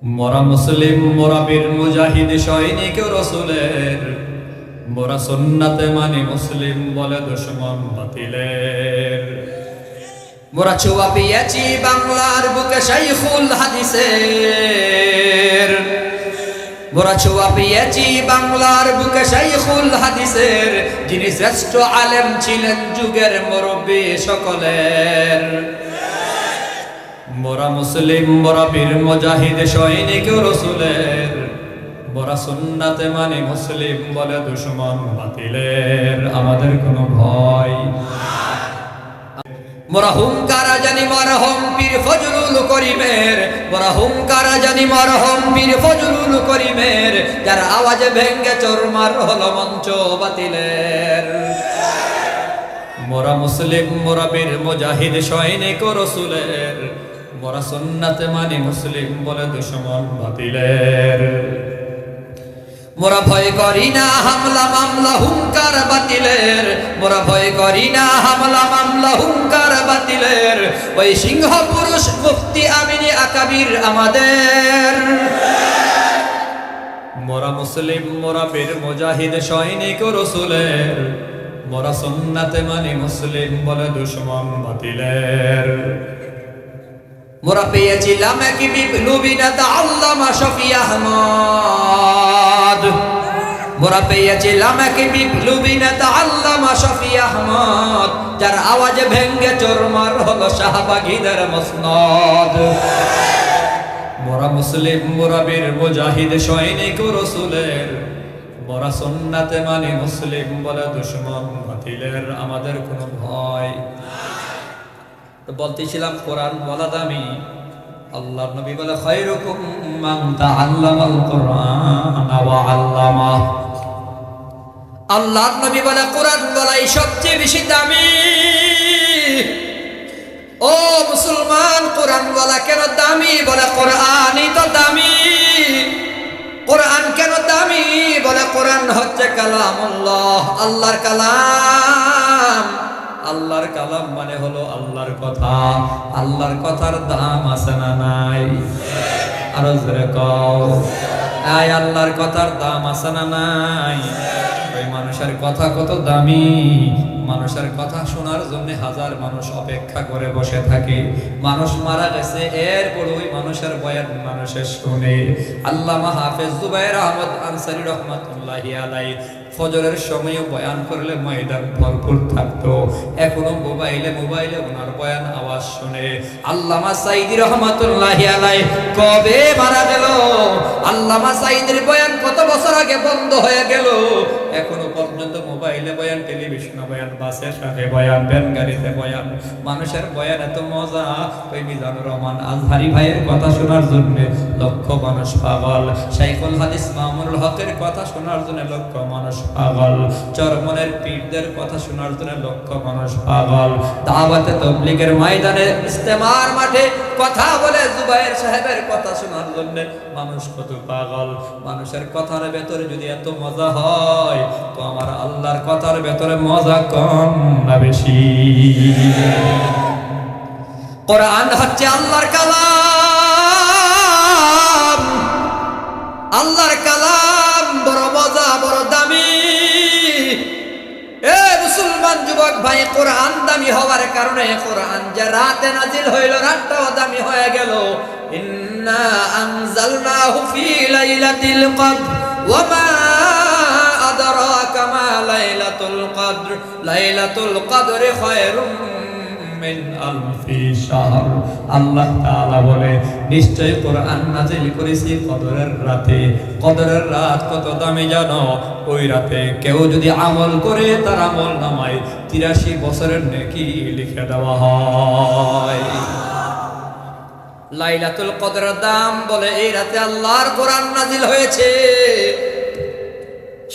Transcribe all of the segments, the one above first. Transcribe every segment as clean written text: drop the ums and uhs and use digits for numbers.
মোরা মুসলিম, মোরা বীর মুজাহিদ সৈনিক রসুলের, মোরা সুন্নাতে মানি মুসলিম বলে দুশমন বাতিলের। মোরা ছোঁয়া পেয়েছি বাংলার বুকে শাইখুল হাদিসের, মোরা ছোঁয়া পেয়েছি বাংলার বুকে শাইখুল হাদিসের, যিনি শ্রেষ্ঠ আলেম ছিলেন যুগের মুরব্বী সকলের। মোরা মুসলিম, মোরা বীর মুজাহিদ সৈনিক রসুলের, মোরা সুন্নাতে মানি মুসলিম বলে দুশমন বাতিলের। আমাদের কোনো ভয়, মোরা হুঙ্কারা জানি মরহম পীর ফজলুল করিমের, মোরা হুঙ্কারা জানি মরহম পীর ফজলুল করিমের, যার আওয়াজে ভেঙ্গে চোরমার হলো মঞ্চ বাতিলের। মোরা মুসলিম, মোরা বীর মুজাহিদ সৈনিক রসুলের, মোরা সুন্নাতে মানি মুসলিম বলে দুশমন বাতিলের। মোরা ভয় করি না হামলা মামলা হুঙ্কার বাতিলের, মোরা ভয় করি না হামলা মামলা হুঙ্কার বাতিলের। ওই সিংহ পুরুষ মুফতি আমিনী আকাবির আমাদের। মোরা মুসলিম, মোরা বীর মুজাহিদ সৈনিক রসুলের, মোরা সুন্নাতে মানি মুসলিম বলে দুশমন বাতিলের। মোরা পেয়েছিলাম এক বিপ্লবী নেতা আল্লামা শফি আহমদ, মোরা পেয়েছিলাম এক বিপ্লবী নেতা আল্লামা শফি আহমদ, যার আওয়াজে ভেঙ্গে চোরমার হলো শাহবাগীদের মসনদ। মোরা মুসলিম, মোরা বীর মুজাহিদ সৈনিক রসুলের, মোরা সুন্নাতে মানি মুসলিম বলে দুশমন বাতিলের। আমাদের কোনো ভয়। বলতেছিলাম কোরআন বলা দামি, আল্লাহর নবী বলে খায়রুকুম মান তাআল্লামাল কুরআন ওয়া আল্লামা। আল্লাহর নবী বলে কোরআন বলাই সবচেয়ে বেশি দামি। ও মুসলমান, কোরআন বলা কেন দামি? বলে কোরআনই তো দামি। কোরআন কেন দামি? বলে কোরআন হচ্ছে কালামুল্লাহ, আল্লাহর কালাম। আল্লাহর কালাম মানে হলো আল্লাহর কথা। আল্লাহর কথার দাম আছে না নাই? আরো জোরে কও, এই আল্লাহর কথার দাম আছে না নাই? ওই মানুষের কথা কত দামি। মানুষের কথা শোনার জন্য হাজার মানুষ অপেক্ষা করে বসে থাকে। মানুষ মারা গেছে, এরপর ওই মানুষের বয়ান মানুষে শুনে। আল্লামা হাফেজ জুবায়ের আহমদ আনসারী রহমাতুল্লাহি আলাইহি ফজরের সময় বয়ান করলে ময়দান ভরপুর থাকতো। এখনো মোবাইলে ওনার বয়ান আওয়াজ শুনে। আল্লামা সাইদি রহমাতুল্লাহি আলাইহি কবে মারা গেল? আল্লামা সাইদির বয়ান কত বছর আগে বন্ধ হয়ে গেল। এখনো পর্যন্ত মোবাইলে বয়ান, টেলিভিশনে বয়ান, বাসে সাথে বয়ান, ভ্যান গাড়িতে বয়ান। মানুষের বয়ান এত মজা। ওই মিজানুর রহমান আজহারি ভাইয়ের কথা শোনার জন্য লক্ষ মানুষ পাগল। শাইখুল হাদিস মামুনুল হকের কথা শোনার জন্য লক্ষ মানুষ পাগল। চরমনের পীরদের কথা শোনার জন্য লক্ষ মানুষ পাগল। দাওয়াতে তাবলীগের ময়দানে ইস্তেমার মাঠে কথা বলে জুবায়ের সাহেবের কথা শোনার জন্য মানুষ কত পাগল। মানুষের কথার ভেতরে যদি এত মজা হয়, তো আমার আল্লাহর কথার ভেতরে মজা কম না বেশি? কোরআন হচ্ছে আল্লাহর কালাম। আল্লাহর কালাম বড় মজা, বড় দামি। এ মুসলমান যুবক ভাই, কোরআন দামি হওয়ার কারণে কোরআন যে রাতে নাজিল হইল, রাতটাও দামি হয়ে গেল। ইন্না আনজালনাহু ফি লাইলাতিল কদর ওয়া মা আদরাকা মা লাইলাতুল কদর লাইলাতুল কদরি খায়রুম মিন আলফি শাহর। আল্লাহ তাআলা বলে নিশ্চয় কোরআন নাজিল করেছি কদরের রাতে। কদরের রাত কত দামি জানো? ওই রাতে কেউ যদি আমল করে তার আমল নামায় 83 বছরের নেকি লিখে দেওয়া হয়। লাইলাতুল কদরের দাম বলে এই রাতে আল্লাহর কোরআন নাজিল হয়েছে।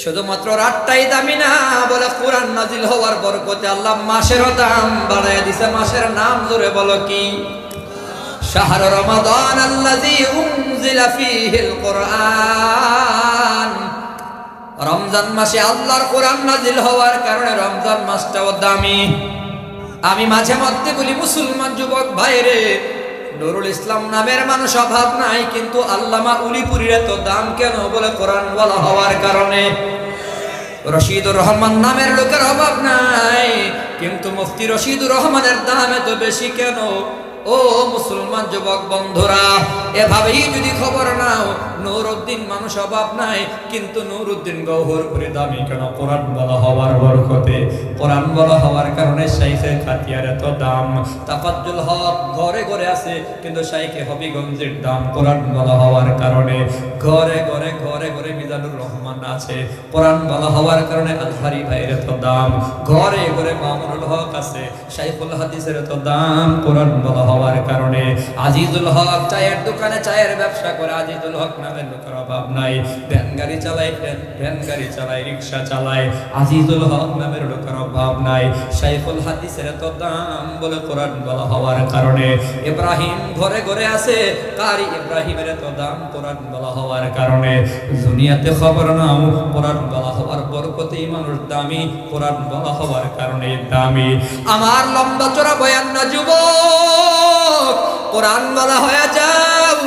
শুধুমাত্র রাতটাই দামি না, বলে কোরআন নাজিল হওয়ার বরকতে আল্লাহ মাসেরও দাম বাড়ায় দিছে। মাসের নাম জোরে বলো কি? শাহরু রমাদান আল্লাযী উনজিলা ফীহিল কুরআন। রমজান মাসে আল্লাহর কোরআন নাজিল হওয়ার কারণে রমজান মাসটাও দামি। আমি মাঝে মধ্যে বলি মুসলমান যুবক ভাইরে, নুরুল ইসলাম নামের মানুষ অভাব নাই, কিন্তু আল্লামা উলিপুরীর এত দাম কেন? বলে কোরআন বলা হওয়ার কারণে। রশিদুর রহমান নামের লোকের অভাব নাই, কিন্তু মুফতি রশিদুর রহমানের দাম এত বেশি কেন? ও মুসলমান যুবক বন্ধুরা, এভাবেই যদি খবর নাও, নুরউদ্দিন মানুষ অভাব নাই, কিন্তু নুরউদ্দিন গওহরপুরি দামি কেন? কোরআন বলা হওয়ার বরকতে, কোরআন বলা হওয়ার কারণে শাইখে খাতিয়ার এত দাম। তাফাজ্জুল হক ঘরে ঘরে আছে, কিন্তু শাইখে হবিগঞ্জের দাম কোরআন বলা হওয়ার কারণে। ঘরে ঘরে ঘরে ঘরে মিজানুর রহমান আছে, কোরআন বলা হওয়ার কারণে আজহারি ভাইয়ের এত দাম। ঘরে ঘরে মামুনুল হক আছে, শাইখুল হাদিসের এত দাম কোরআন বলা হওয়ার কারণে। আজিজুল হক চায়ের দোকানে চায়ের ব্যবসা করে, আজিজুল হক নামের লোকের অভাব নাই। ভ্যান গাড়ি চালায়, রিক্সা চালায়, আজিজুল হক নামের লোকের অভাব নাই। শাইখুল হাদিসের এত দাম বলে কোরআন বলা হওয়ার কারণে। ইব্রাহিম ঘরে ঘরে আছে, কারি ইব্রাহিমের এত দাম কোরআন বলা হওয়ার কারণে। দুনিয়াতে খবর নাও, কোরআন বলা হওয়ার বরকতেই মানুষ দামি, কোরআন বলা হওয়ার কারণে দামি। আমার লম্বা চড়া বয়ান না যুবক, কোরআন বলা হয়ে যাও,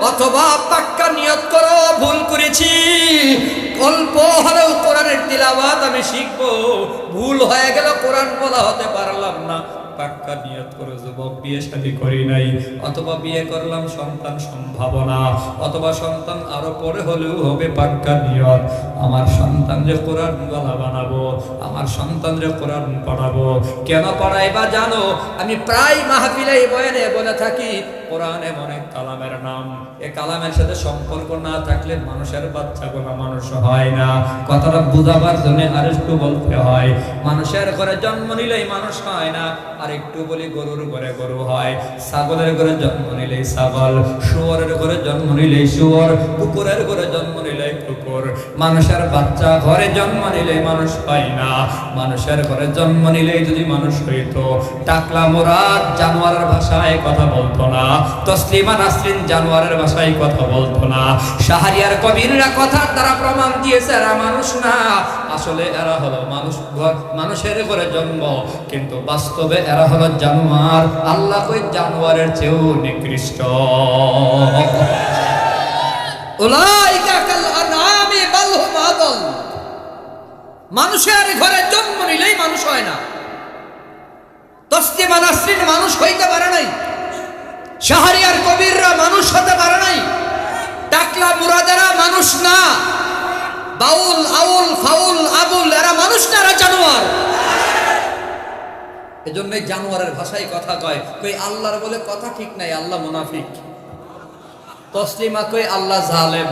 অথবা পাক্কা নিয়ত করো ভুল করেছি, অল্প হলেও কোরআনের তিলাওয়াত আমি শিখবো। ভুল হয়ে গেল, কোরআন বলা হতে পারলাম না, পাক্কা নিয়ত করো যুবক, বিয়ে শাদী করি নাই, অথবা বিয়ে করলাম সন্তান সম্ভাবনা, অথবা সন্তান আরো পরে হলেও হবে, পাক্কা নিয়ত আমার সন্তান যে কোরআন বলা বানাবো, আমার সন্তান যে কোরআন পড়াবো। কেন পড়াই বা জানো? আমি প্রায় মাহফিলে বয়ানে বলে থাকি, কোরআন এমন এক কালামের নাম, এ কালামের সাথে সম্পর্ক না থাকলে মানুষের বাচ্চাগুলো মানুষ হয় না। কথাটা বুঝাবার জন্য আর একটু বলতে হয়, মানুষের ঘরে জন্ম নিলেই মানুষ হয় না। আর একটু বলি, গরুর ঘরে গরু হয়, ছাগলের ঘরে জন্ম নিলেই ছাগল, শুয়োরের ঘরে জন্ম নিলেই শুয়োর, কুকুরের ঘরে জন্ম নিলেই কুকুর। মানুষের বাচ্চা ঘরে জন্ম নিলেই মানুষ হয় না, মানুষের ঘরে জন্ম নিলেই যদি মানুষ হইতো, টাকলা মুরাদ জানোয়ারের ভাষায় কথা বলতো না, তসলিমা নাসরিন জানোয়ারের ভাষায় কথা বলতো না। শাহরিয়ার কবিররা কথার দ্বারা প্রমাণ দিয়েছে এরা মানুষ না, আসলে এরা হলো মানুষ, মানুষের ঘরে জন্ম, কিন্তু বাস্তবে এরা হলো জানোয়ার। আল্লাহ কই জানোয়ারের চেয়েও নিকৃষ্ট। উলাইকা কাল আনআমি বাল হুম আদল। মানুষের ঘরে জন্ম নিলেই মানুষ হয় না। তসলিমা নাসরিন মানুষ হইতে পারে নাই, শাহরিয়ার কবিররা মানুষ হতে পারে নাই, টাকলা মুরাদেরা মানুষ না, বাউল আউল ফাউল আবুল এরা মানুষ না, এরা জানোয়ার। এজন্যই জানোয়ারের ভাষায় কথা কয়, কই আল্লাহর বলে কথা ঠিক নাই, আল্লাহ মুনাফিক। তসলিমা কই আল্লাহ জালেম।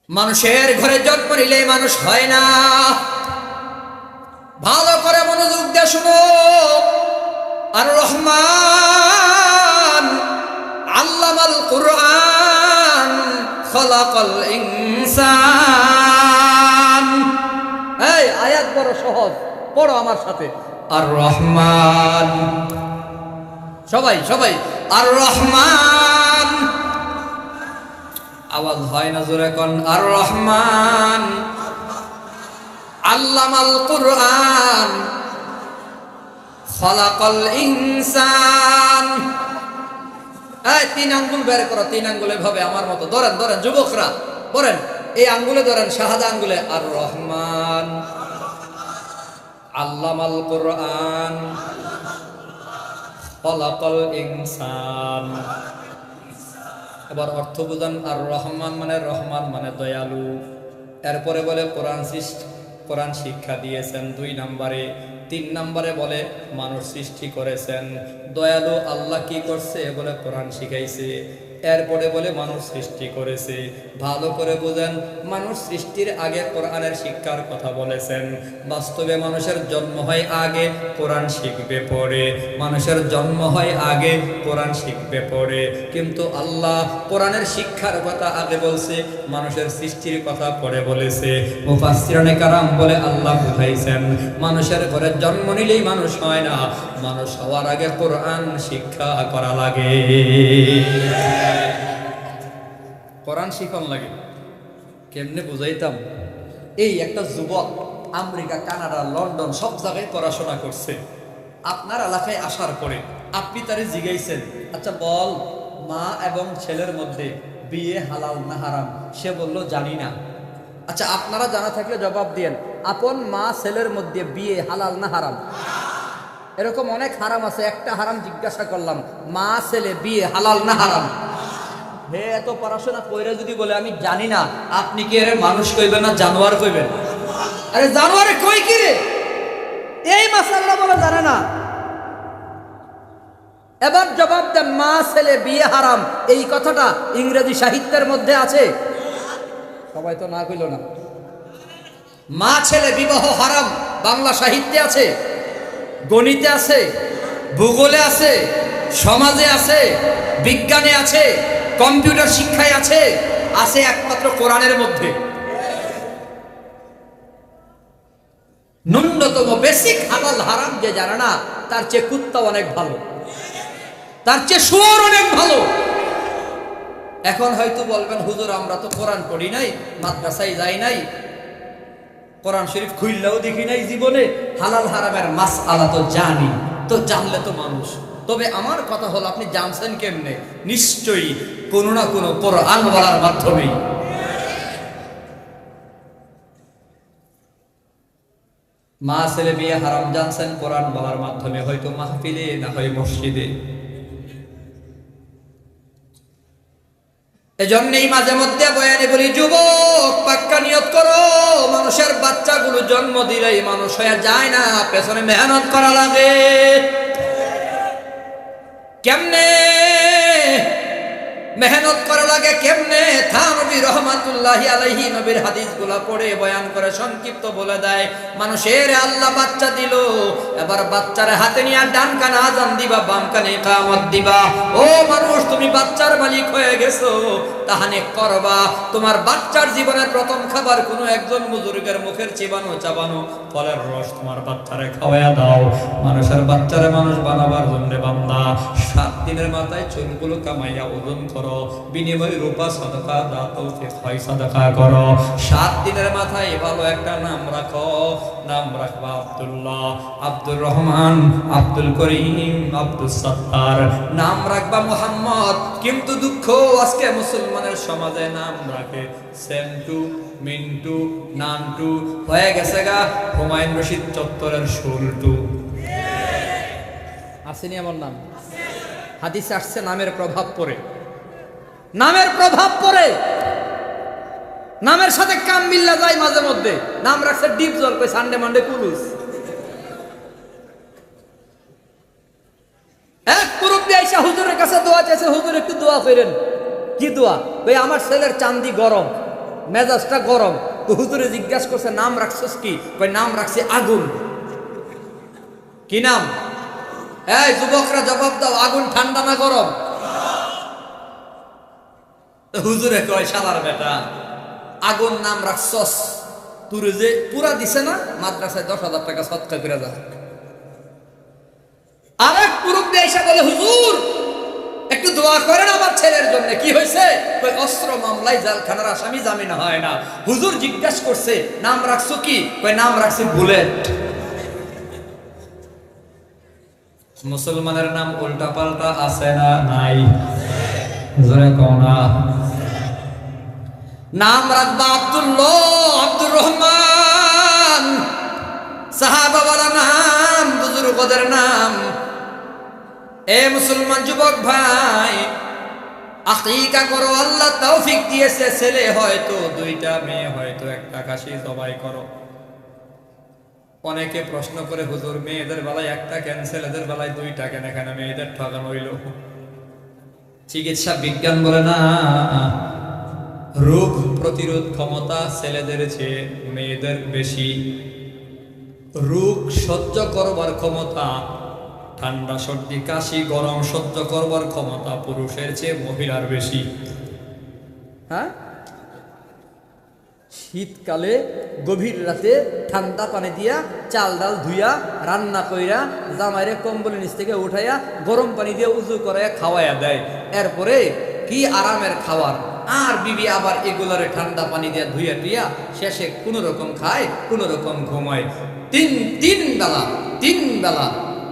মানুষের ঘরে জন্ম নিলেই মানুষ হয় না। ভালো করে মনোযোগ দিয়ে শুনো। আর রহমান আল্লামাল কুরআন খলাকাল ইনসান। এই আয়াত বড় সহজ, পড়ো আমার সাথে। আর রহমান, সবাই সবাই আর রহমান, আওয়াজ হয় না জোরে কোন। আর রহমান আল্লামাল কুরআন খলাকাল ইনসান। এই তিন আঙ্গুল বের করো, তিন আঙ্গুলে ভাবে আমার মতো ধরেন, ধরেন যুবকরা ধরেন, এই আঙ্গুলে ধরেন, শাহাদা আঙ্গুলে। আর রহমান আল্লামাল কুরআন খলাকাল ইনসান। এবার অর্থ বুঝান। আর রহমান মানে দয়ালু। এরপরে বলে কোরআন শিক্ষা দিয়েছেন 2 নম্বরে। 3 নম্বরে বলে মানুষ সৃষ্টি করেছেন। দয়ালু আল্লাহ কি করছে? বলে কোরআন শিখাইছে। এরপরে বলে মানুষ সৃষ্টি করেছে। ভালো করে বোঝেন, মানুষ সৃষ্টির আগে কোরআনের শিক্ষার কথা বলেছেন। বাস্তবে মানুষের জন্ম হয় আগে, কোরআন শিখবে পরে। মানুষের জন্ম হয় আগে, কোরআন শিখবে পরে। কিন্তু আল্লাহ কোরআনের শিক্ষার কথা আগে বলছে, মানুষের সৃষ্টির কথা পরে বলেছে। মুফাসসিরিনে কারাম বলে আল্লাহ বুঝাইছেন, মানুষের ঘরে জন্ম নিলেই মানুষ হয় না, মানুষ হওয়ার আগে কোরআন শিক্ষা করা লাগে। কোরআন শিখন লাগে। কেমনে বুঝাইতাম? এই একটা যুবক আমেরিকা, কানাডা, লন্ডন সব জায়গায় পড়াশোনা করছে। আপনার এলাকায় আসার পরে আপনি তারে জিজ্ঞাইছেন, আচ্ছা বল মা এবং ছেলের মধ্যে বিয়ে হালাল না হারাম? সে বলল জানি না। আচ্ছা আপনারা জানা থাকলে জবাব দিয়েন, আপন মা ছেলের মধ্যে বিয়ে হালাল না হারাম? এরকম অনেক হারাম আছে, একটা হারাম জিজ্ঞাসা করলাম, মা ছেলে বিয়ে হালাল না হারাম? হে এত পড়াশোনা কইরা যদি বলে আমি জানি না, আপনি কি এর মানুষ কইবেন না জানোয়ার কইবেন? আরে জানোয়ারে কই কি রে, এই মাসাল্লা বলে জানে না। এবার জবাব দেন, মা ছেলে বিয়ে হারাম এই কথাটা ইংরেজি সাহিত্যের মধ্যে আছে? সবাই তো না কইল না। মা ছেলে বিবাহ হারাম বাংলা সাহিত্যে আছে, গণিতে আছে, ভূগোলে আছে, সমাজে আছে, বিজ্ঞানে আছে, কম্পিউটার শিক্ষায় আছে, আছে একমাত্র কোরআনের মধ্যে। ন্যূনতম বেসিক হালাল হারাম যে জানে না, তার চেয়ে কুত্তা অনেক ভালো, তার চেয়ে শুয়োর অনেক ভালো। এখন হয়তো বলবেন, হুজুর আমরা তো কোরআন পড়ি নাই, মাদ্রাসায় যাই নাই, কোরআন শরীফ খুললেও দেখি নাই জীবনে, হালাল হারামের মাসআলা তো জানি, তো জানলে তো মানুষ। তবে আমার কথা হলো, আপনি জানছেন কেমনে? নিশ্চয়ই কোনো না কোনো কোরআন বলার মাধ্যমেই। মা ছেলে বিয়ে হারাম জানছেন কোরআন বলার মাধ্যমে, হয়তো মাহফিলে না হয় মসজিদে। এজন্যই মাঝে মধ্যে বয়ানে বলি, যুবক পাক্কা নিয়ত করো, মানুষের বাচ্চাগুলো জন্ম দিলেই মানুষ হয়ে যায় না, পেছনে মেহনত করা লাগে। কেমনে মেহনত করা লাগে, কেমনে? থানবী রহমাতুল্লাহি আলাইহি নবীর হাদিসগুলা পড়ে বয়ান করে সংক্ষিপ্ত বলে দেয়, মানুষের আল্লাহ বাচ্চা দিল, এবার বাচ্চার হাতে নিয়ে ডান কানে আযান দিবা, বাম কানে ইকামত দিবা। ও মানুষ, তুমি বাচ্চার মালিক হয়ে গেছো, তাহানে করবা। তোমার বাচ্চার জীবনের প্রথম খাবার কোনো একজন বুজুর্গের মুখের চিবানো চাবানো ফলের রস তোমার বাচ্চারে খাওয়াইয়া দাও। মানুষের বাচ্চারে মানুষ বানাবার জন্য বান্দা 7 দিনের মাথায় চুলগুলো কামাইয়া ওজন করো, বিনিময়ে রূপা সাদাকা দাও, তৌফিক হয় সাদাকা করো। 7 দিনের মাথায় ভালো একটা নাম রাখো, নাম রাখবা আব্দুল্লাহ, আব্দুর রহমান, আব্দুল করিম, আব্দুল সত্তার, নাম রাখবা মুহাম্মদ। কিন্তু দুঃখ, আজকে মুসলমানের সমাজে নাম রাখে সেন্টু, মিন্টু, নান্টু, হয়ে গেছে গা হুমায়ুন রশিদ চত্বরের সুলটু। আসেনি আমার নাম? হাদিসে আসছে নামের প্রভাব পড়ে, নামের প্রভাব পড়ে, নামের সাথে কাম মিল্লা যায় মাঝে মধ্যে। নাম রাখছে ডিপ জল, কই সানডে মানডে কুলুস। এক মুরব্বি আইসা হুজুরের কাছে দোয়া চাইছে, হুজুর একটু দোয়া করেন। কি দোয়া? কই আমার ছেলের চান্দি গরম, মেজাজটা গরম। তো হুজুরে জিজ্ঞাসা করছে, নাম রাখছস কি? কই নাম রাখছি আগুন। কি নাম? এই যুবকরা জবাব দাও, আগুন ঠান্ডা না গরম? হুজুরে কয়, শালার বেটা, আগুন নাম রাখছস, তুরে যে পুরা দিছে না, মাদ্রাসায় 10,000 টাকা সদকা করে যা। আরেক মুরব্বি এসে বলে, হুজুর একটু দোয়া করেন আমার ছেলের জন্য। কি হয়েছে? কই অস্ত্র মামলায় জেলখানার আসামি জামিন হয় না। হুজুর জিজ্ঞাসা করছে, নাম রাখছো কি? কই নাম রাখছি বুলেট। মুসলমানের নাম উল্টা পাল্টা আছে না নাই? জোরে কও না। নাম রাখবা আব্দুল্লাহ, আব্দুর রহমান, সাহাবাওয়ালা নাম, বুজুর্গদের নাম। এ মুসলমান যুবক ভাই, আকিকা করো, আল্লাহ তৌফিক দিয়েছে, ছেলে হয়তো 2টা, মেয়ে হয়তো 1টা, কাশি জবাই করো। অনেকে প্রশ্ন করে, হুজুর মেয়েদের বেলায় 1টা কেন, ছেলেদের বেলায় 2টা কেন? এখানে মেয়েদের ঠকানো হইল। চিকিৎসা বিজ্ঞান বলে না, রোগ প্রতিরোধ ক্ষমতা ছেলেদের চেয়ে মেয়েদের বেশি, রোগ সহ্য করবার ক্ষমতা, ঠান্ডা সর্দি কাশি গরম সহ্য করবার ক্ষমতা পুরুষের চেয়ে মহিলার বেশি। হ্যাঁ, শীতকালে গভীর রাতে ঠান্ডা পানি দিয়া চাল ডাল ধুইয়া রান্না কইরা জামাইরে কম্বলের নিচ থেকে উঠাইয়া গরম পানি দিয়ে উজু করাইয়া খাওয়াইয়া দেয়। এরপরে কি আরামের খাবার! আর বিবি আবার এগুলারে ঠান্ডা পানি দিয়ে ধুইয়া টুইয়া শেষে কোনো রকম খায়, কোনো রকম ঘুমায়। তিন বেলা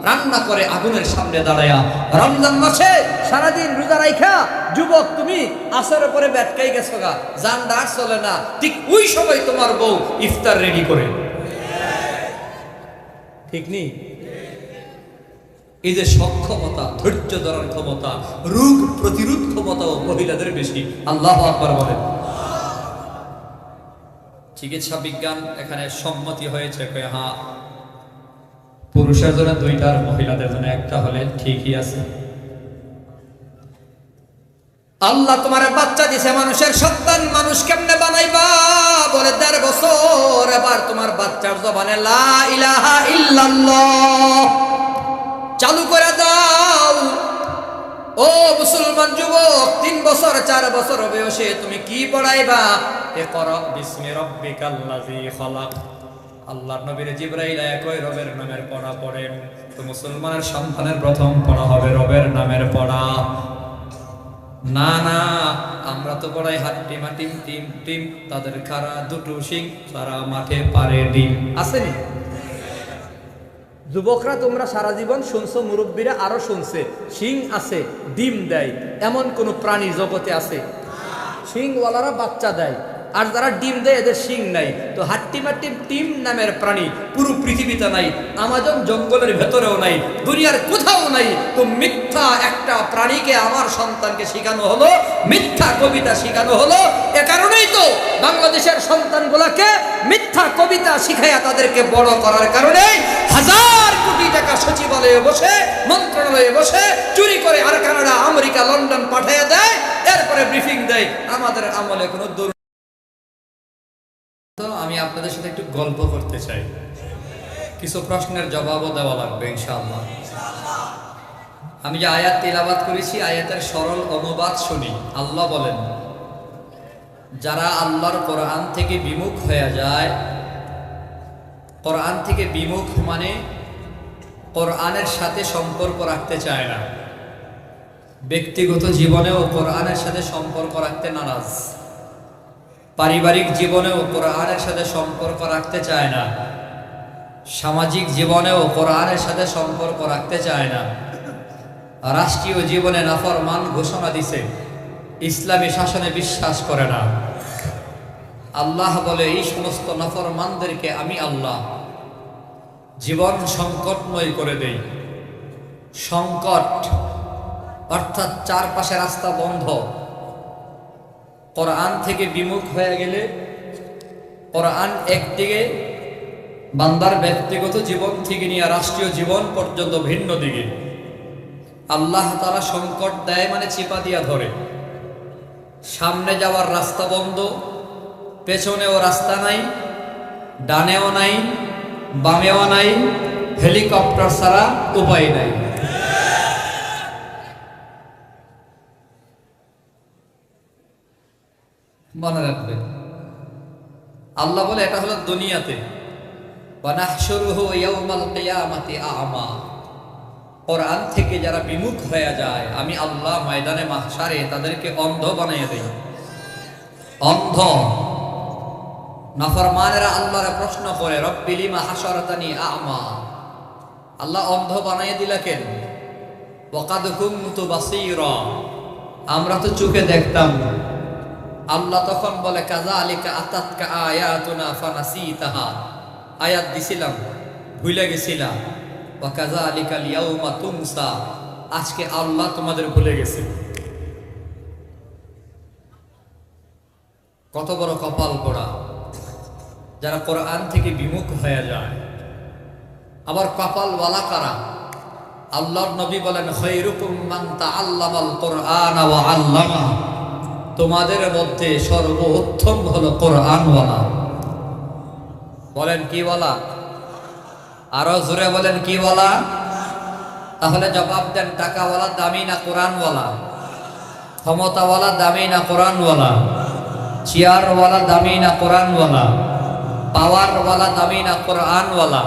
রান্না করে আগুনের সামনে দাঁড়ায়া। রমজান মাসে সারাদিন রোজা রাইখা যুবক তুমি আসরের পরে ব্যাটকাই গেছো গা, জানদার চলে না, ঠিক ওই সময় তোমার বউ ইফতার রেডি করে। ঠিক নেই? এই যে সক্ষমতা, ধৈর্য ধরার ক্ষমতা, রোগ প্রতিরোধ ক্ষমতাও মহিলাদের বেশি। আল্লাহু আকবার বলেন। চিকিৎসা বিজ্ঞান এখানে সম্মতি হয়েছে, হ্যাঁ পুরুষের জন্য 2টা আর মহিলাদের জন্য 1টা হলে ঠিকই আছে। আল্লাহ তোমার বাচ্চা দিছে, মানুষের সন্তান, মানুষ কেমনে বানাইবা বলে 1.5 বছর। এবার তোমার বাচ্চার জবানে লা ইলাহা ইল্লাল্লাহ চালু করে দাও। ও মুসলমান যুবক, 3 বছর 4 বছর বয়সে তুমি কি পড়াইবা? ইকরা বিসমি রাব্বিকাল্লাযী খালাক। আল্লাহর নবীর জিবরাইল কয় রবের নামের পড়া পড়েন। তো মুসলমানের সন্তানের প্রথম পড়া হবে রবের নামের পড়া। না না, আমরা তো পড়াই হাট্টি মাটিম টিম টিম, তাদের খাড়া 2টো শিং, সারা মাঠে পারে ডিম। আসেনি? যুবকরা তোমরা সারা জীবন শুনছো, মুরব্বীরা আরো শুনছে, শিং আছে, ডিম দেয়, এমন কোন প্রাণী জগতে আছে? শিংওয়ালারা বাচ্চা দেয়, আর যারা ডিম দেয় এদের শিং নাই। তো হাট্টি মাট্টি টিম নামের প্রাণী পুরো পৃথিবীতে নাই, আমাজন জঙ্গলের ভেতরেও নাই, দুনিয়ার কোথাও নাই। তো মিথ্যা একটা প্রাণীকে আমার সন্তানকে শেখানো হলো, মিথ্যা কবিতা শেখানো হলো। এ কারণেই তো বাংলাদেশের সন্তানগুলোকে মিথ্যা কবিতা শিখাইয়া তাদেরকে বড় করার কারণে 1000 কোটি টাকা সচিবালয়ে বসে, মন্ত্রণালয়ে বসে চুরি করে আর কানাডা, আমেরিকা, লন্ডন পাঠিয়ে দেয়, এরপরে ব্রিফিং দেয়। আমাদের আমলে কোনো তো আমি আপনাদের সাথে একটু গল্প করতে চাই, কিছু প্রশ্নের জবাবও দেওয়া লাগবে ইনশাআল্লাহ। আমি যে আয়াত তিলাওয়াত করেছি, আয়াতের সরল অনুবাদ শুনি। আল্লাহ বলেন, যারা আল্লাহর কোরআন থেকে বিমুখ হয়ে যায়, কোরআন থেকে বিমুখ মানে কোরআনের সাথে সম্পর্ক রাখতে চায় না, ব্যক্তিগত জীবনেও কোরআনের সাথে সম্পর্ক রাখতে নারাজ, পারিবারিক জীবনেও কোরআনের সাথে সম্পর্ক রাখতে চায় না, সামাজিক জীবনেও কোরআনের সাথে সম্পর্ক রাখতে চায় না, রাষ্ট্রীয় জীবনে নাফরমান ঘোষণা দিছে, ইসলামী শাসনে বিশ্বাস করে না। আল্লাহ বলে, এই সমস্ত নাফরমানদেরকে আমি আল্লাহ জীবন সংকটময় করে দেই। সংকট অর্থাৎ চারপাশে রাস্তা বন্ধ। কোরআন থেকে বিমুখ হয়ে গেলে, কোরআন একদিকে বান্দার ব্যক্তিগত জীবন থেকে নিয়ে রাষ্ট্রীয় জীবন পর্যন্ত ভিন্ন দিকে, আল্লাহ তাআলা সংকট দেয় মানে চিপা দিয়া ধরে। সামনে যাওয়ার রাস্তা বন্ধ, পেছনেও রাস্তা নাই, ডানেও নাই, বামেও নাই, হেলিকপ্টার ছাড়া উপায় নাই। মনে রাখবেন, আল্লাহ বলে এটা হলো দুনিয়াতে। ওয়ানাহশুরুহু ইয়াউমাল কিয়ামাতি আ'মা। কোরআন থেকে যারা বিমুখ হয়ে যায়, আমি আল্লাহ ময়দানে মাহশারে তাদেরকে অন্ধ বানিয়ে দেই। অন্ধ। নাফরমানেরা আল্লাহরে প্রশ্ন করে, রব্বি লিমা হাশারাতানি আ'মা, আল্লাহ অন্ধ বানিয়ে দিলা কেন? ওয়াকাদ কুনতু বাসীরা, আমরা তো চোখে দেখতাম। আল্লাহ তখন বলে, কাযালিকা আতাতকা আয়াতুনা ফানাসিতাহা, আয়াত দিছিলাম ভুলে গেছিলা। ওয়া কাযালিকাল ইয়াউমা তুনসা, আজকে আল্লাহ তোমাদের ভুলে গেছে। কত বড় কপাল পোড়া যারা কোরআন থেকে বিমুখ হয়ে যায়। আবার কপালওয়ালা কারা? আল্লাহর নবী বলেন, খায়রুকুম মান তাআল্লামাল কুরআনা ওয়া আল্লামা, তোমাদের মধ্যে সর্বোত্তম হলো কোরআনওয়ালা। বলেন কি ওয়ালা? আরো জোরে বলেন কি ওয়ালা? তাহলে জবাব দেন, টাকাওয়ালা দামি না কোরআনওয়ালা? ক্ষমতাওয়ালা দামি না কোরআনওয়ালা? চেয়ারওয়ালা দামি না কোরআনওয়ালা? পাওয়ারওয়ালা দামি না কোরআনওয়ালা?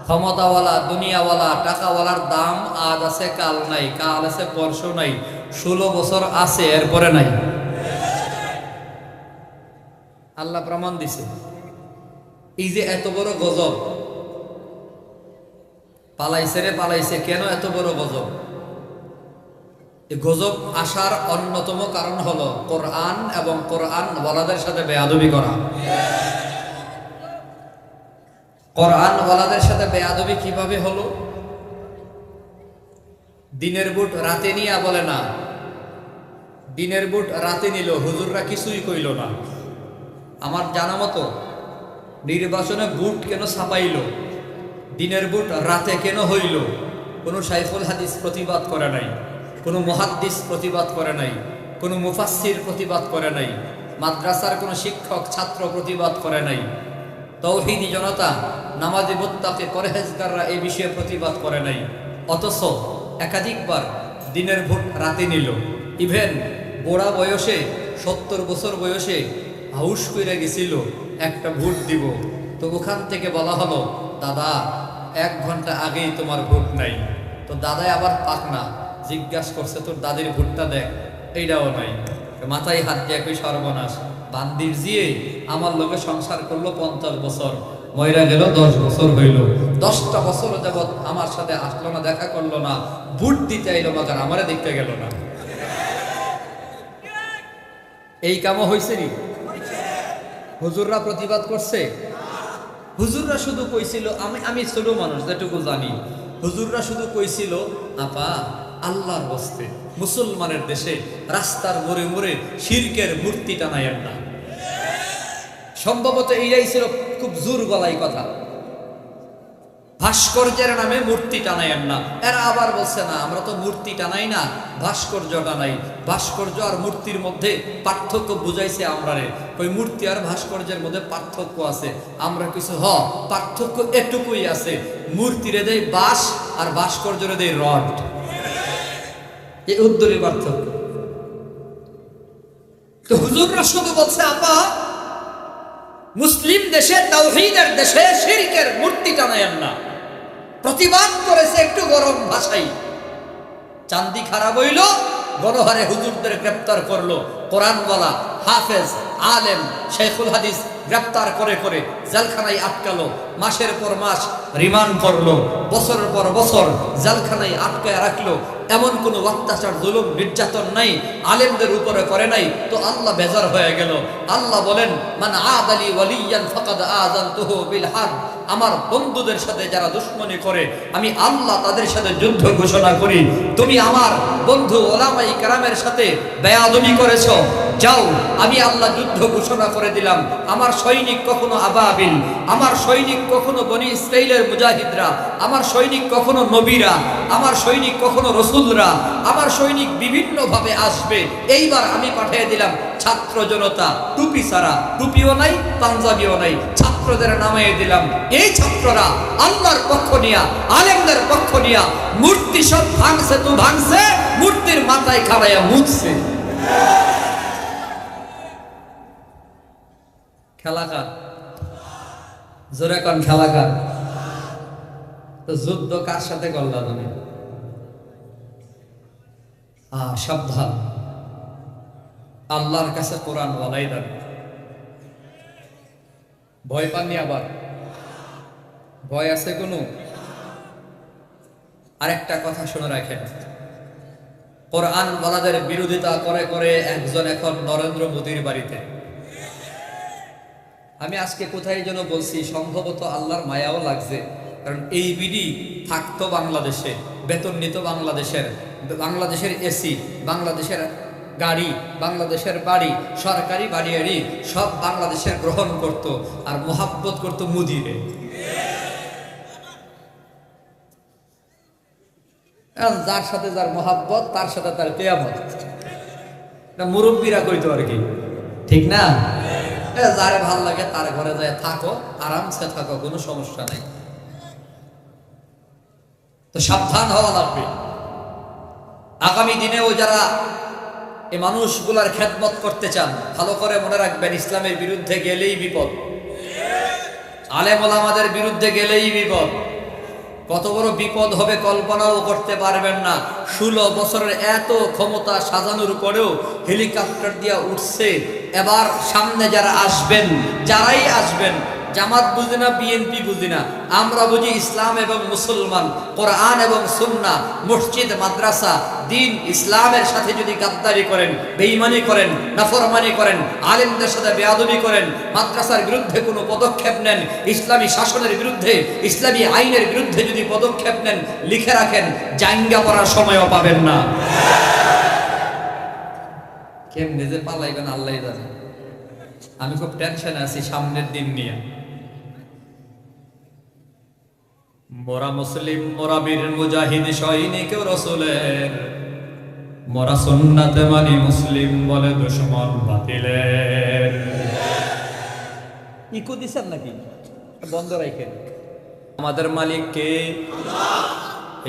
ক্ষমতাওয়ালা, দুনিয়াওয়ালা, টাকাওয়ালার দাম আজ আছে কাল নাই, কাল আছে পরশু নাই, 16 বছর আছে এরপরে নাই। আল্লাহ প্রমাণ দিছে। এই যে এত বড় গজব পালাইছে রে পালাইছে, কেন এত বড় গজব? এই গজব আসার অন্যতম কারণ হলো কোরআন এবং কোরআন ওয়ালাদের সাথে বেয়াদবি করা। কোরআন ওয়ালাদের সাথে বেয়াদবি কিভাবে হলো? দিনের বুট রাতে নিয়ে বলে না, দিনের বুট রাতে নিল, হুজুররা কিছুই কইল না। আমার জানা মতো নির্বাচনে বুট কেন ছাপাইল, দিনের বুট রাতে কেন হইল, কোনো শাইখুল হাদিস প্রতিবাদ করে নাই, কোনো মুহাদ্দিস প্রতিবাদ করে নাই, কোনো মুফাসসির প্রতিবাদ করে নাই, মাদ্রাসার কোনো শিক্ষক ছাত্র প্রতিবাদ করে নাই, তাওহীদি জনতা নামাজি মুত্তাকি পরহেজগাররা এই বিষয়ে প্রতিবাদ করে নাই। অথচ একাধিকবার দিনের ভোট রাতে নিল। ইভেন বুড়া বয়সে 70 বছর বয়সে হাউস কইরা গেছিল একটা ভোট দিব, তো ওখান থেকে বলা হলো দাদা 1 ঘন্টা আগেই তোমার ভোট নাই। তো দাদাই আবার পাক না, জিজ্ঞাসা করছে তোর দাদির ভোটটা দেখ, এইটাও নাই। মাথায় হাত দিয়ে কই সর্বনাশ, বান্দির জিয়ে আমার লোকে সংসার করলো 50 বছর, ময়রা গেল 10 বছর হইল, 10টা বছর যাবৎ আমার সাথে আসলো না, দেখা করলো না, ভোট দিতে আইলো মাগার আমারে দেখতে গেল না। এই কামও হয়েছে নি? হুজুররা প্রতিবাদ করছে? হুজুররা শুধু কইছিল, আমি ছোট মানুষ যেটুকু জানি, হুজুররা শুধু কইছিল আপা আল্লাহর হস্তে মুসলমানের দেশে রাস্তার মোড়ে মোড়ে শিরকের মূর্তি টানায়েন না। সম্ভবত এইটাই ছিল খুব জোর গলায় কথা, ভাস্কর্যের নামে মূর্তি টানায়েন না। এরা আবার বলছে না আমরা তো মূর্তি টানাই না, ভাস্কর্য টানাই। ভাস্কর্য আর মূর্তির মধ্যে পার্থক্য বুঝাইছে আমরা রে, ওই মূর্তি আর ভাস্কর্যের মধ্যে পার্থক্য আছে। আমরা কিছু পার্থক্য এটুকুই আছে, মূর্তিরে দেয় বাঁশ আর ভাস্কর্যরে দেয় রড, এই উদ্দরী পার্থক্য। তো হুজুররা শুধু বলছে আপা মুসলিম দেশে তাওহীদের দেশে শিরকের মূর্তি টানায়েন না। প্রতিবাদ করেছে একটু গরম ভাষাই, চান্দি খারাপ হইল, গণহারে হুজুরদের গ্রেপ্তার করলো। কোরআনওয়ালা হাফেজ আলেম শাইখুল হাদিস গ্রেপ্তার করে করে জেলখানায় আটকালো, মাসের পর মাস রিমান্ড করলো, বছরের পর বছর জেলখানায় আটকায় রাখলো। এমন কোনো অত্যাচার জুলুম নির্যাতন নাই আলেমদের উপরে করে নাই। তো আল্লাহ বেজার হয়ে গেল। আল্লাহ বলেন মান আদালি ওয়ালিয়ান ফাকাদ আযানতুহু বিল হারব, আমার বন্ধুদের সাথে যারা দুশমনি করে আমি আল্লাহ তাদের সাথে যুদ্ধ ঘোষণা করি। তুমি আমার বন্ধু ওলামাই কেরামের সাথে বেয়াদবি করেছো, যাও আমি আল্লাহ যুদ্ধ ঘোষণা করে দিলাম। আমার সৈনিক কখনো আবাবিল, আমার সৈনিক কখনো বনি ইসরাইলের মুজাহিদরা, আমার সৈনিক কখনো নবীরা, আমার সৈনিক কখনো রসুলরা, আমার সৈনিক বিভিন্ন ভাবে আসবে। এইবার আমি পাঠিয়ে দিলাম ছাত্র জনতা, টুপি ছাড়া, টুপিও নাই পাঞ্জাবিও নাই, ছাত্রদের নামিয়ে দিলাম। এই ছাত্ররা আল্লাহর পক্ষ নিয়া আলেমদের পক্ষ নিয়া মূর্তি সব ভাঙছে তো ভাঙছে, মূর্তির মাথায় খাড়াইয়া মুছছে। খেলাকার জোরে কোন খেলাকার? তো যুদ্ধ কার সাথে করলা তুমি? সাবধান, আল্লাহর কাছে কোরআন ওয়ালাই দাবি। ভয় পাননি? আবার ভয় আছে কোনো? আরেকটা কথা শুনে রাখেন, কোরআন ওয়ালাদের বিরোধিতা করে করে একজন এখন নরেন্দ্র মোদীর বাড়িতে। আমি আজকে কোথায় যেন বলছি, সম্ভবত আল্লাহর মায়াও লাগছে, কারণ এই বিডি থাকতো বাংলাদেশে, বেতন নিত বাংলাদেশের, বাংলাদেশের এসি, বাংলাদেশের গাড়ি, বাংলাদেশের বাড়ি, সরকারি বাড়ি সব বাংলাদেশের গ্রহণ করত, আর মোহাব্বত করত মুদিরে। যার সাথে যার মোহাব্বত তার সাথে তার কিয়ামত, মুরব্বীরা কইতো আর কি, ঠিক না? যারে ভাল লাগে তার ঘরে যায় থাকো, আরামসে থাকো, কোনো সমস্যা নাই। তো সাবধান হওয়া লাগবে। আগামী দিনেও যারা এই মানুষগুলার খেদমত করতে চান, ভালো করে মনে রাখবেন, ইসলামের বিরুদ্ধে গেলেই বিপদ, আলেম ওলামাদের বিরুদ্ধে গেলেই বিপদ। কত বড় বিপদ হবে কল্পনাও করতে পারবেন না। 16 বছরের এত ক্ষমতা সাজানোর পরেও হেলিকপ্টার দিয়ে উঠছে। এবার সামনে যারা আসবেন, যারাই আসবেন, জামাত বুঝি না, বিএনপি বুঝি না, আমরা বুঝি ইসলাম এবং মুসলমান, কোরআন এবং সুন্নাহ, মসজিদ মাদ্রাসা, দিন ইসলামের সাথে যদি গাদ্দারি করেন, বেঈমানি করেন, নাফরমানি করেন, আলেমদের সাথে বেয়াদবি করেন, মাদ্রাসার বিরুদ্ধে কোনো পদক্ষেপ নেন, ইসলামী শাসনের বিরুদ্ধে, ইসলামী আইনের বিরুদ্ধে যদি পদক্ষেপ নেন, লিখে রাখেন জাঙ্গা পড়ার সময়ও পাবেন না। কেমনে যে পালাইবেন আল্লাহই জানে। আমি খুব টেনশনে আছি সামনের দিন নিয়ে। মোরা মুসলিম, মোরা বীর মুজাহিদ সৈনিক রাসূলের, মোরা সুন্নাতে মানি মুসলিম বলে দুশমন বাতিলের। ইকো দিছেন নাকি? বন্ধ রাখেন। আমাদের মালিক কে?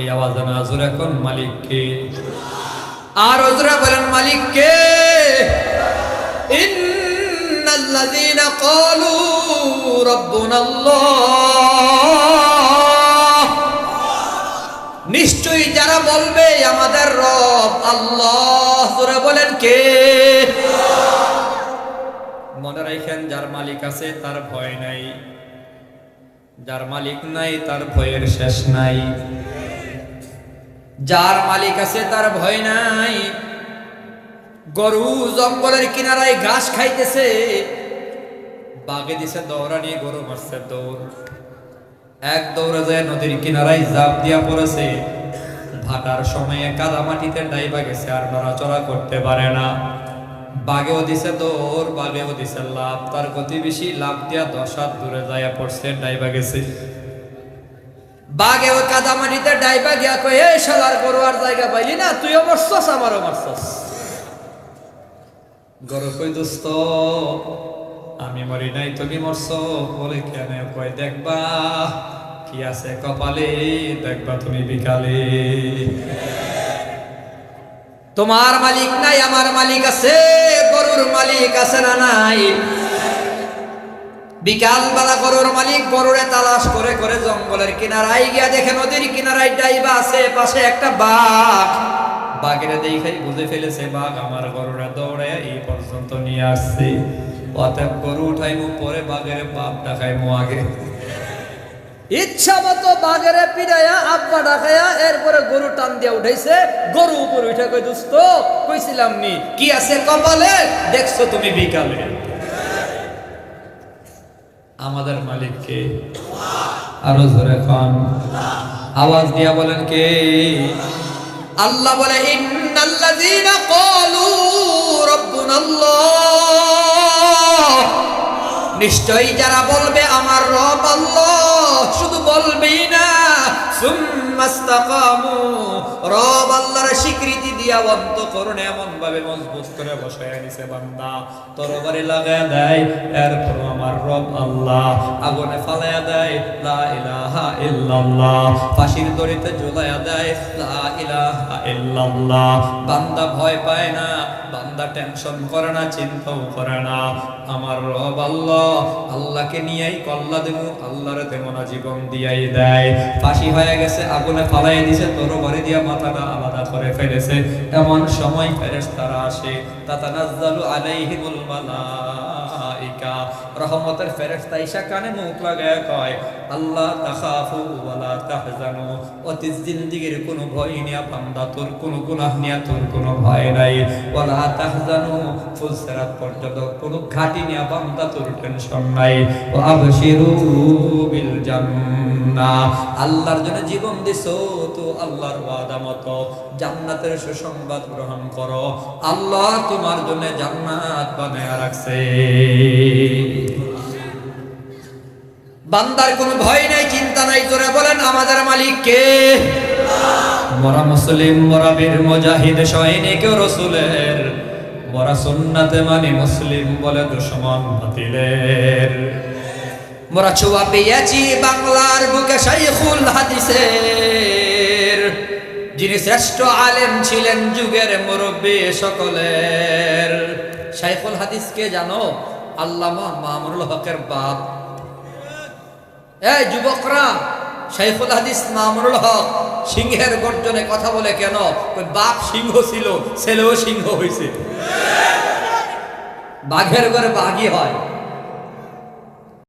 এই আওয়াজ আমি আজুর এখন মালিক কে? আর ওজরা বলেন মালিক কে? ইন্নাল্লাযীনা ক্বালু রাব্বুনাল্লাহ, নিশ্চয়ই যারা বলবে আমাদের রব আল্লাহ, জোরে বলেন কে? মনে রাখেন, যার মালিক আছে তার ভয় নাই, যার মালিক নাই তার ভয়ের শেষ নাই। যার মালিক আছে তার ভয় নাই। গরু জঙ্গলের কিনারায় ঘাস খাইতেছে, বাগে দিছে দৌড়ানি, গরু মারছে দৌড়, এক দৌড়ে যায় নদীর কিনারায় জাপ দিয়া পড়েছে। ভাটার সময়ে কাদা মাটিতে ডাইবা গেছে, আর নড়াচড়া করতে পারে না। বাগেও দিছে দৌড়, বাগেও দিছে লাভ, তার গতি বেশি, লাভ দিয়া 10 হাত দূরে যায় পড়ছে, ডাইবা গেছে। বাঘে ওই কাদা মাটিতে ডাইবা গিয়া কই, এই শালার গরু আর জায়গা পাইলি না, তুইও মরছস আমারও মরছস। গরু কই, দোস্ত আমি মরি নাই, তুমি মরছ। বলে কেন? কই দেখবা কি আছে কপালে, দেখবা তুমি বিকালে। তোমার মালিক নাই, আমার মালিক আছে। গরুর মালিক আছে না নাই? বিকাল বেলা গরুর মালিক গরুরে তালাশ করে করে জঙ্গলের কিনারায় গিয়া দেখে নদীর কিনারায় ডাইবা আছে, পাশে একটা বাঘ। বাঘের দেখাই বুঝে ফেলেছে বাঘ আমার গরুরে দৌড়ে এই পর্যন্ত নিয়ে আসছে। অতএব গরু উঠাইমু পরে, বাঘের বাপ ডাকাইমু আগে। ইচ্ছা মতো বাঘের পিড়াইয়া আব্বা ডাকাইয়া এরপরে গরু টান দিয়া উঠাইছে। গরু উপরে উঠে কই, দোস্ত কইছিলাম নি কি আছে কপালে, দেখছো তুমি বিকালে। আমাদের মালিক কে? আরো জোরে খান, আওয়াজ দিয়া বলেন কে? আল্লাহ বলে, ইন্নাল্লাযীনা ক্বালু রাব্বুনাল্লাহ, নিশ্চয়ই যারা বলবে আমার রব আল্লাহ, শুধু বলবেই না, সুম্মাস্তাকামু, রব আল্লাহর স্বীকৃতি দিয়া অন্তঃকরণে এমন ভাবে মজবুত করে বসায় নিছে বান্দা, তরবারি লাগায় দেয়, এরপর আমার রব আল্লাহ, আগুনে ফালায়া দেয় লা ইলাহা ইল্লাল্লাহ, ফাঁসির দড়িতে ঝুলায়া দেয় লা ইলাহা ইল্লাল্লাহ। বান্দা ভয় পায় না, বান্দা টেনশন করে না, চিন্তাও করে না। আমার রব আল্লাহ, আল্লাহকে নিয়েই কল্লা দেব, আল্লাহর তেমন জীবন দিয়াই দেয়। ফাঁসি হয়ে গেছে, আগুনে ফালাই দিছে, তরবারি দিয়া মাথাটা আলাদা করে ফেলেছে। এমন সময় ফেরেশতারা আসে, তাতানাজ্জালু আলাইহিমুল মালাইকা, রহমতের ফেরেশতা এসে কানে মুখ লাগায় কয়, আল্লাহ তাখাফু ওয়ালা তাহজানু, অতীত জিন্দেগীর কোনো ভয় নিয়া বান্দা, তোর কোনো গুনাহ নিয়া তোর কোনো ভয় নাই। ওয়ালা তাহজানু, ফুলসিরাত পর্যন্ত কোনো ঘাটি নিয়া বান্দা, তোর টেনশন নাই। ওয়া আবশিরু বিল জান্নাহ, আল্লাহর জন্য জীবন দিছো তো আল্লাহর ওয়াদা মতো জান্নাতের সুসংবাদ গ্রহণ করো, আল্লাহ তোমার জন্য জান্নাত বানায়া রাখছে। বান্দার কোনো ভয় নাই, চিন্তা নাই। জোরে বলেন আমাদের মালিক কে? মোরা মুসলিম, মোরা বীর মুজাহিদ সৈনিক রাসূলের, মোরা সুন্নাতে মানি মুসলিম বলে দুশমন বাতিলের। মোরা ছোঁয়া পেয়েছি বাংলার বুকে শাইখুল হাদিসের, যিনি শ্রেষ্ঠ আলেম ছিলেন যুগের মুরব্বী সকলের। শাইখুল হাদিস কে জানো? আল্লামা মামুনুল হকের বাপ। এই যুবকরা, শাইখুল হাদিস মামুনুল হক সিংহের গর্জনে কথা বলে কেন? ওই বাপ সিংহ ছিল, ছেলেও সিংহ হয়েছে। বাঘের ঘরে বাঘই হয়।